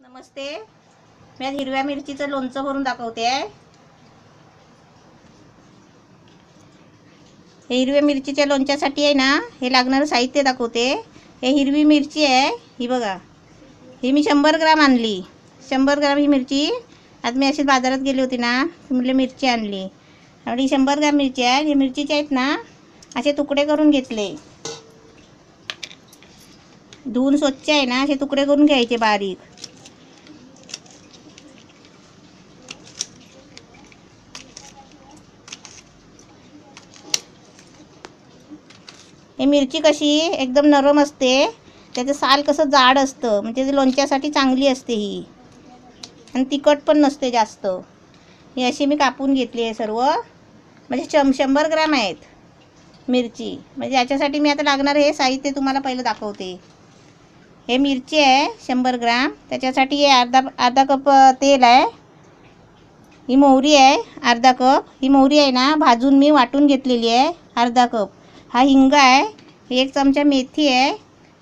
नमस्ते, मी आज हिरव्या मिरचीचं लोणचं भरून दाखवते आहे। हे हिरव्या मिरचीच्या लोणच्यासाठी आहे ना, हे लागणारं साहित्य दाखवते। हे हिरवी मिरची आहे, ही बघा, ही मी 100 ग्राम आणली। 100 ग्राम ही मिरची आज मी अशीच बाजारात गेली होती ना, म्हटलं मिरची आणली आणि 100 ग्राम मिरची आहे। ही मिरचीचे आहेत ना, असे तुकडे करून घेतले, धुवून स्वच्छ आहे ना, असे तुकडे करून घ्यायचे बारीक। ही मिरची कशी एकदम नरम असते, त्याचं साल कसं जाड असतं, म्हणजे ती लोणच्यासाठी चांगली असते ही, आणि तिखट पण नसते जास्त। ही अशी मी कापून घेतली आहे सर्व, म्हणजे 100 ग्राम आहेत मिरची। म्हणजे याच्यासाठी मी आता लागणार हे साहित्य तुम्हाला पहिलं दाखवते। हे मिरची आहे 100 ग्राम, त्याच्यासाठी हे अर्धा कप तेल आहे। ही मोहरी आहे अर्धा कप, ही मोहरी आहे ना भाजून मी वाटून घेतलेली आहे अर्धा कप। हा हिंग आहे, 1 चमचा मेथी आहे,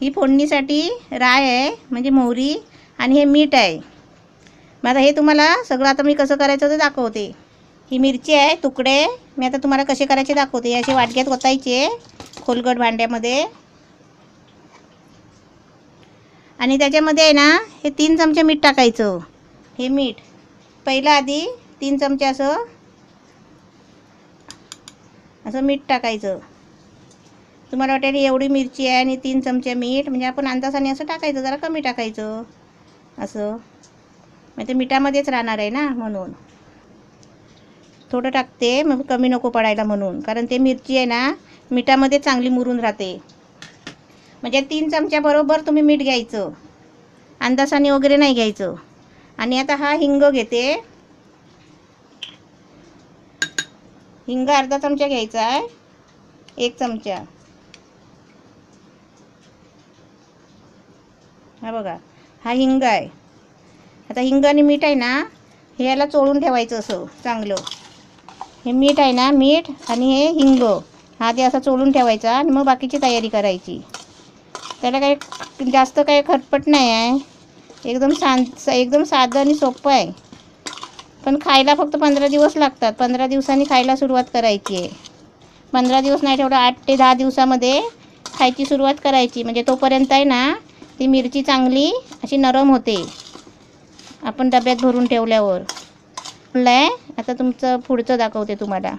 ही फोडणीसाठी राय आहे म्हणजे मोहरी, आणि हे मीठ आहे। मग आता हे तुम्हाला सगळं आता मी कसं करायचं ते दाखवते। ही मिरची आहे तुकडे, मी आता तुम्हाला कसे करायचे दाखवते। असे वाटक्यात ओतायचे खोलगट भांड्यामध्ये, आणि त्याच्यामध्ये आहे ना हे 3 चमचे मीठ टाकायचं। हे मीठ पहिलं आधी 3 चमचे असं मीठ टाकायचं। तुम्हाला वाटेल एवढी मिरची आहे आणि 3 चमचे मीठ, म्हणजे आपण अंदाजाने असं टाकायचं, जरा कमी टाकायचं असं, म्हणजे मिठामध्येच राहणार आहे ना, म्हणून थोडं टाकते, मग कमी नको पडायला म्हणून, कारण ते मिरची आहे ना मिठामध्ये चांगली मुरून राहते। म्हणजे 3 चमच्याबरोबर तुम्ही मीठ घ्यायचं, अंदाजाने वगैरे नाही घ्यायचं। आणि आता हा हिंग घेते, हिंग अर्धा चमचा घ्यायचा आहे, 1 चमचा, हा बघा हा हिंग आहे। आता हिंग आणि मीठ आहे ना, हे याला चोळून ठेवायचं असं चांगलं। हे मीठ आहे ना, मीठ आणि हे हिंग हा ते असं चोळून ठेवायचा, आणि मग बाकीची तयारी करायची। त्याला काही जास्त काही खटपट नाही आहे, एकदम साधं आणि सोपं आहे। पण खायला फक्त 15 दिवस लागतात, 15 दिवसांनी खायला सुरुवात करायची आहे। 15 दिवस नाही ठेवलं, 8 ते 10 दिवसामध्ये खायची सुरुवात करायची, म्हणजे तोपर्यंत आहे ना ती मिरची चांगली अशी नरम होते, आपण डब्यात भरून ठेवल्यावर। आता तुमचं पुढचं दाखवते तुम्हाला।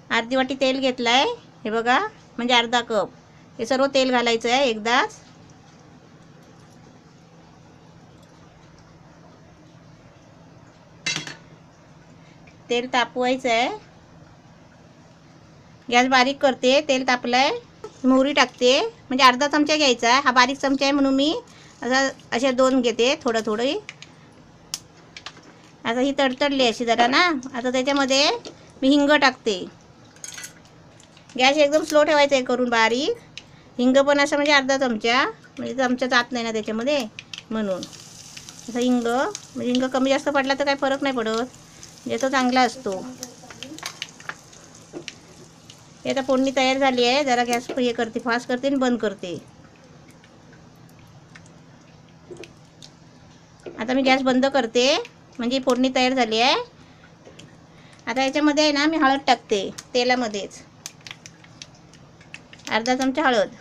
अर्धी वाटी तेल घेतलं आहे, हे बघा, म्हणजे अर्धा कप। हे सर्व तेल घालायचं आहे एकदाच। तेल तापवायचं आहे, गॅस बारीक करते, तेल तापलं आहे, मोहरी टाकते, म्हणजे अर्धा चमचा घ्यायचा आहे, हा बारीक चमचा आहे म्हणून मी अशा 2 घेते, थोडी। आता ही तडतडली अशी जरा ना, आता त्याच्यामध्ये मी हिंग टाकते। गॅस एकदम स्लो ठेवायचा आहे करून बारीक। हिंग पण असं म्हणजे अर्धा चमचा, म्हणजे चमचा जात नाही ना त्याच्यामध्ये, म्हणून असं हिंग, म्हणजे हिंग कमी जास्त पडला तर काही फरक नाही पडत, म्हणजे तो चांगला असतो। हे आता फोडणी तयार झाली आहे, जरा गॅस हे करते, फास्ट करते आणि बंद करते। आता मी गॅस बंद करते, म्हणजे फोडणी तयार झाली आहे। आता याच्यामध्ये आहे ना मी हळद टाकते तेलामध्येच, अर्धा चमचा हळद।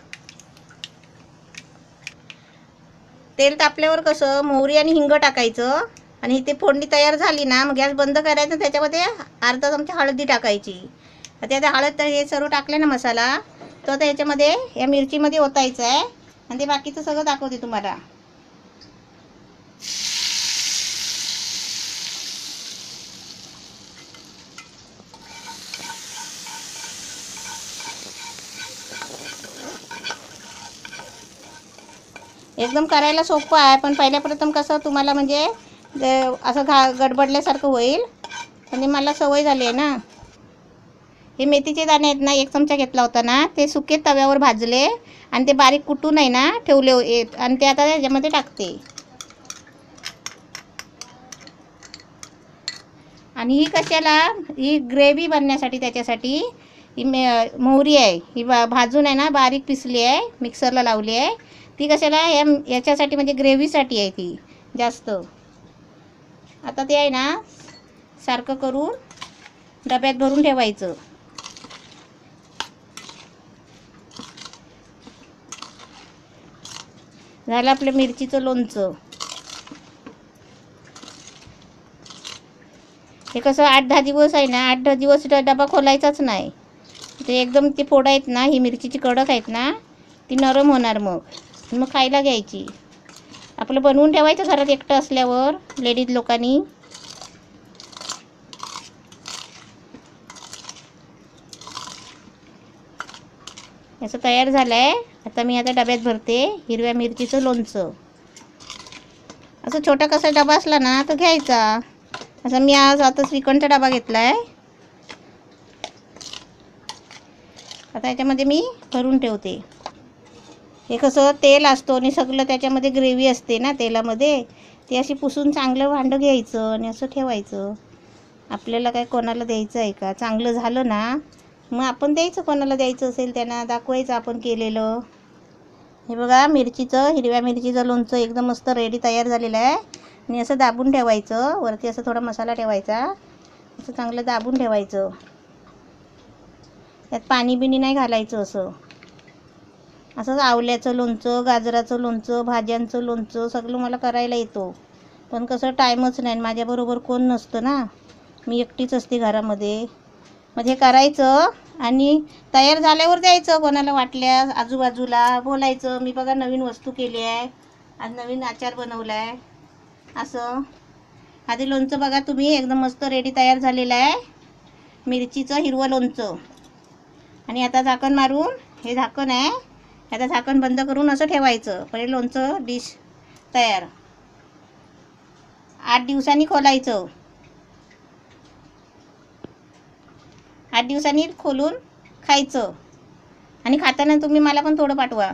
तेल तापल्यावर कसं मोहरी आणि हिंग टाकायचं, आणि ते फोडणी तयार झाली ना, मग गॅस बंद करायचं, त्याच्यामध्ये अर्धा चमचा हळदी टाकायची। आता आता हळद हे सर्व टाकले ना मसाला, तो आता याच्यामध्ये या मिरचीमध्ये ओतायचा आहे, आणि ते बाकीचं सगळं दाखवते तुम्हाला। एकदम करायला सोपं आहे, पण पहिल्या प्रथम कसं तुम्हाला म्हणजे असं गडबडल्यासारखं होईल, म्हणजे मला सवय झाली आहे ना। हे मेथीचे दाणे आहेत ना, 1 चमचा घेतला होता ना, ते सुके तव्यावर भाजले, आणि ते बारीक कुटून आहे ना ठेवले, आणि ते आता याच्यामध्ये टाकते। आणि ही कशाला, ही ग्रेव्ही बनण्यासाठी, त्याच्यासाठी ही मोहरी आहे, ही भाजून आहे ना बारीक पिसली आहे, मिक्सरला लावली आहे। ती कशाला याच्यासाठी, म्हणजे ग्रेव्हीसाठी आहे ती जास्त। आता ते आहे ना सारखं करून डब्यात भरून ठेवायचं. झालं आपलं मिरचीचं लोणचं. हे कसं 8-10 दिवस आहे ना, 8-10 दिवस डबा खोलायचाच नाही. ते एकदम ते फोड आहेत ना, ही मिरचीची कडक आहेत ना, ती नरम होणार मग खायला घ्यायची. आपलं बनवून ठेवायचं घरात एकटं असल्यावर लेडीज लोकांनी. असं तयार झालं आहे. आता मी डब्यात भरते हिरव्या मिरचीचं लोणचं. असं छोटा कसा डबा असला ना तर घ्यायचा. असं मी आज आता श्रीखंडचा डबा घेतला आहे. आता याच्यामध्ये मी भरून ठेवते. हे कसं तेल असतो आणि सगळं त्याच्यामध्ये ग्रेव्ही असते ना तेलामध्ये, ते अशी पुसून चांगलं भांडं घ्यायचं आणि असं ठेवायचं. आपल्याला काय कोणाला द्यायचं आहे का? चांगलं झालं ना मग आपण द्यायचं, कोणाला द्यायचं असेल त्यांना दाखवायचं आपण केलेलं. हे बघा हिरव्या मिरचीचं लोणचं एकदम मस्त रेडी तयार झालेलं आहे. आणि असं दाबून ठेवायचं, वरती असं थोडा मसाला ठेवायचा, असं चांगलं दाबून ठेवायचं. त्यात पाणी बिणी नाही घालायचं. असं आवल्याचं लोणचं, गाजराचं लोणचं, भाज्यांचं लोणचं सगळं मला करायला येतो. पण कसं टाईमच नाही, माझ्याबरोबर कोण नसतं ना, मी एकटीच असते घरामध्ये. मग हे करायचं आणि तयार झाल्यावर द्यायचं कोणाला वाटल्यास. आजूबाजूला बोलायचं, मी बघा नवीन वस्तू केली आहे, आज नवीन आचार बनवला आहे. असं आधी लोणचं बघा तुम्ही एकदम मस्त रेडी तयार झालेलं आहे, मिरचीचं हिरवं लोणचं. आणि आता झाकण मारून, हे झाकण आहे, आता झाकण बंद करून असं ठेवायचं. पहिले लोणचं डिश तयार. 8 दिवसांनी खोलायचं. 8 दिवसांनी खोलून खायचं. आणि खाताना तुम्ही मला पण थोडं पाठवा.